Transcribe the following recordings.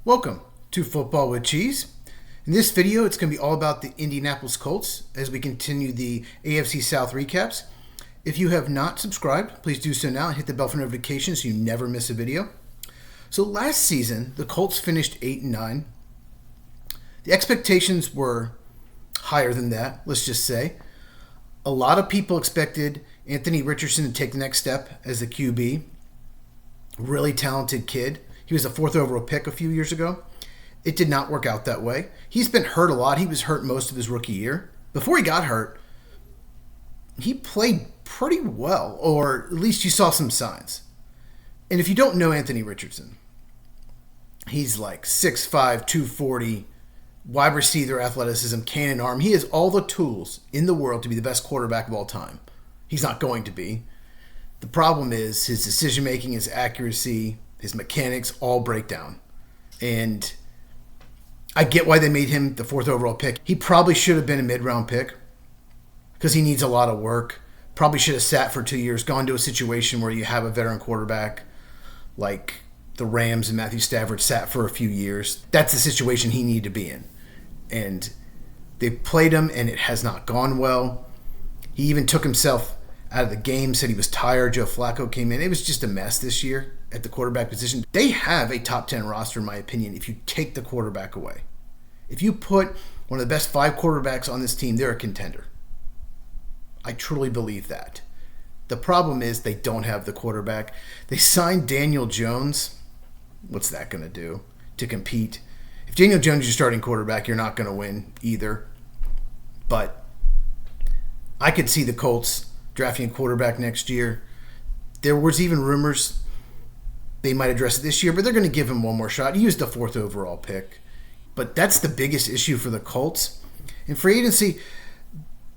Welcome to Football with Cheese. In this video, it's going to be all about the Indianapolis Colts as we continue the AFC South recaps. If you have not subscribed, please do so now and hit the bell for notifications so you never miss a video. So last season, the Colts finished 8-9. The expectations were higher than that, let's just say. A lot of people expected Anthony Richardson to take the next step as the QB. Really talented kid. He was a 4th overall pick a few years ago. It did not work out that way. He's been hurt a lot. He was hurt most of his rookie year. Before he got hurt, he played pretty well, or at least you saw some signs. And if you don't know Anthony Richardson, he's like 6'5", 240, wide receiver athleticism, cannon arm. He has all the tools in the world to be the best quarterback of all time. He's not going to be. The problem is his decision-making, his accuracy, his mechanics all break down. And I get why they made him the 4th overall pick. He probably should have been a mid-round pick because he needs a lot of work. Probably should have sat for 2 years, gone to a situation where you have a veteran quarterback like the Rams and Matthew Stafford sat for a few years. That's the situation he needed to be in. And they played him, and it has not gone well. He even took himself out of the game, said he was tired. Joe Flacco came in. It was just a mess this year at the quarterback position. They have a top 10 roster, in my opinion, if you take the quarterback away. If you put one of the best 5 quarterbacks on this team, they're a contender. I truly believe that. The problem is they don't have the quarterback. They signed Daniel Jones. What's that going to do to compete? If Daniel Jones is your starting quarterback, you're not going to win either. But I could see the Colts drafting a quarterback next year. There was even rumors they might address it this year, but they're going to give him one more shot. He used the 4th overall pick. But that's the biggest issue for the Colts. In free agency,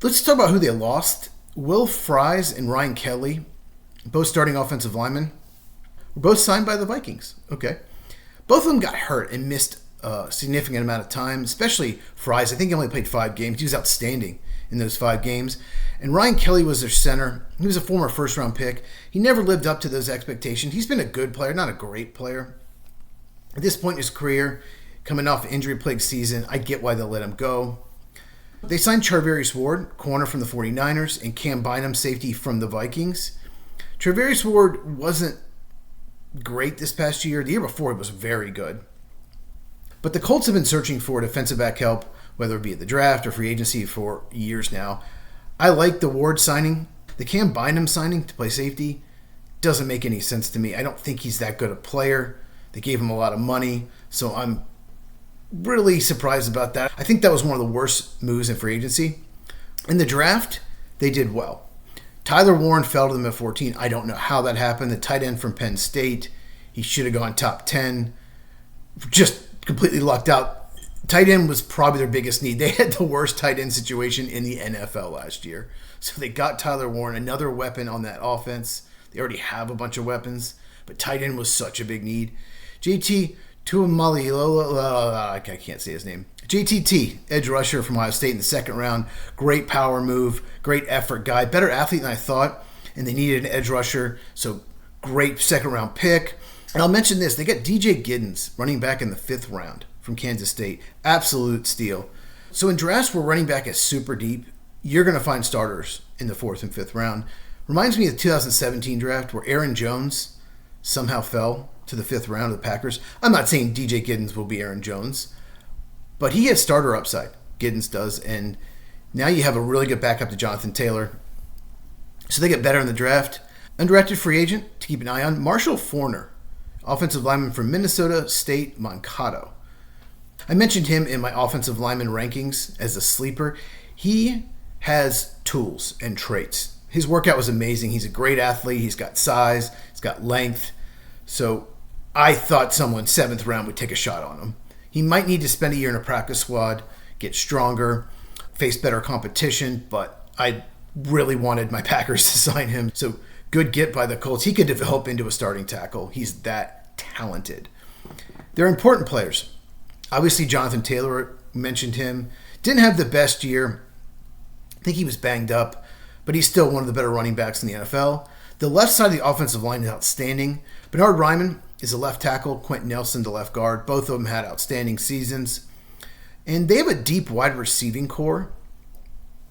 let's talk about who they lost. Will Fries and Ryan Kelly, both starting offensive linemen, were both signed by the Vikings. Okay. Both of them got hurt and missed a significant amount of time, especially Fries. I think he only played 5 games. He was outstanding in those 5 games. And Ryan Kelly was their center. He was a former first-round pick. He never lived up to those expectations. He's been a good player, not a great player. At this point in his career, coming off an injury-plagued season, I get why they'll let him go. They signed Charvarius Ward, corner from the 49ers, and Cam Bynum, safety from the Vikings. Charvarius Ward wasn't great this past year. The year before, he was very good. But the Colts have been searching for defensive back help, whether it be at the draft or free agency, for years now. I like the Ward signing. The Cam Bynum signing to play safety doesn't make any sense to me. I don't think he's that good a player. They gave him a lot of money, so I'm really surprised about that. I think that was one of the worst moves in free agency. In the draft, they did well. Tyler Warren fell to them at 14. I don't know how that happened. The tight end from Penn State, he should have gone top 10. Just completely lucked out. Tight end was probably their biggest need. They had the worst tight end situation in the NFL last year. So they got Tyler Warren, another weapon on that offense. They already have a bunch of weapons, but tight end was such a big need. JT Tuamalola, I can't say his name. JTT, edge rusher from Ohio State in the 2nd round. Great power move, great effort guy. Better athlete than I thought, and they needed an edge rusher, so great 2nd round pick. And I'll mention this, they got DJ Giddens, running back in the 5th round from Kansas State. Absolute steal. So in drafts where running back is super deep, you're going to find starters in the 4th and 5th round. Reminds me of the 2017 draft where Aaron Jones somehow fell to the 5th round of the Packers. I'm not saying DJ Giddens will be Aaron Jones, but he has starter upside. Giddens does, and now you have a really good backup to Jonathan Taylor. So they get better in the draft. Undrafted free agent to keep an eye on, Marshall Forner, offensive lineman from Minnesota State Mankato. I mentioned him in my offensive lineman rankings as a sleeper. He has tools and traits. His workout was amazing. He's a great athlete. He's got size. He's got length. So I thought someone 7th round would take a shot on him. He might need to spend a year in a practice squad, get stronger, face better competition, but I really wanted my Packers to sign him. So good get by the Colts. He could develop into a starting tackle. He's that talented. They're important players. Obviously, Jonathan Taylor, mentioned him. Didn't have the best year. I think he was banged up, but he's still one of the better running backs in the NFL. The left side of the offensive line is outstanding. Bernhard Raimann is a left tackle, Quentin Nelson, the left guard. Both of them had outstanding seasons. And they have a deep wide receiving core.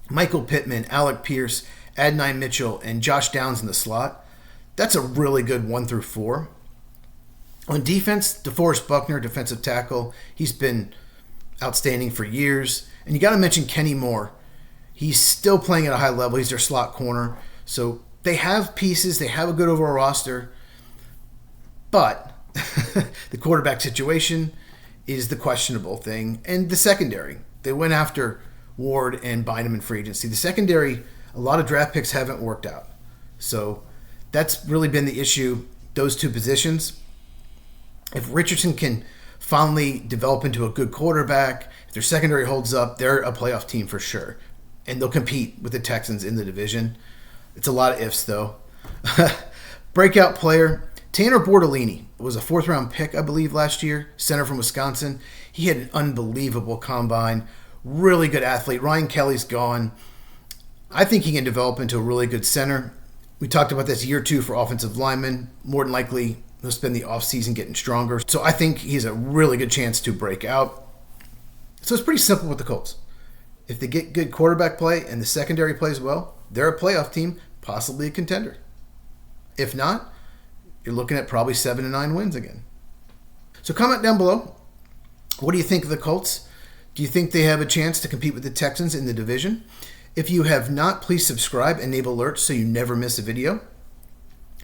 Michael Pittman, Alec Pierce, Adonai Mitchell, and Josh Downs in the slot. That's a really good 1 through 4. On defense, DeForest Buckner, defensive tackle. He's been outstanding for years. And you got to mention Kenny Moore. He's still playing at a high level. He's their slot corner. So they have pieces. They have a good overall roster. But the quarterback situation is the questionable thing. And the secondary. They went after Ward and Bynum in free agency. The secondary, a lot of draft picks haven't worked out. So that's really been the issue, those two positions. If Richardson can finally develop into a good quarterback, if their secondary holds up, they're a playoff team for sure. And they'll compete with the Texans in the division. It's a lot of ifs, though. Breakout player, Tanner Bortolini was a 4th-round pick, I believe, last year, center from Wisconsin. He had an unbelievable combine, really good athlete. Ryan Kelly's gone. I think he can develop into a really good center. We talked about this year 2 for offensive linemen. More than likely, he'll spend the offseason getting stronger. So I think he's a really good chance to break out. So it's pretty simple with the Colts. If they get good quarterback play and the secondary plays well, they're a playoff team, possibly a contender. If not, you're looking at probably 7 to 9 wins again. So comment down below. What do you think of the Colts? Do you think they have a chance to compete with the Texans in the division? If you have not, please subscribe, enable alerts so you never miss a video.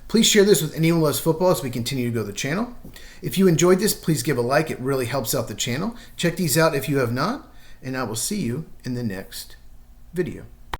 Please share this with anyone who loves football as we continue to grow the channel. If you enjoyed this, please give a like. It really helps out the channel. Check these out if you have not, and I will see you in the next video.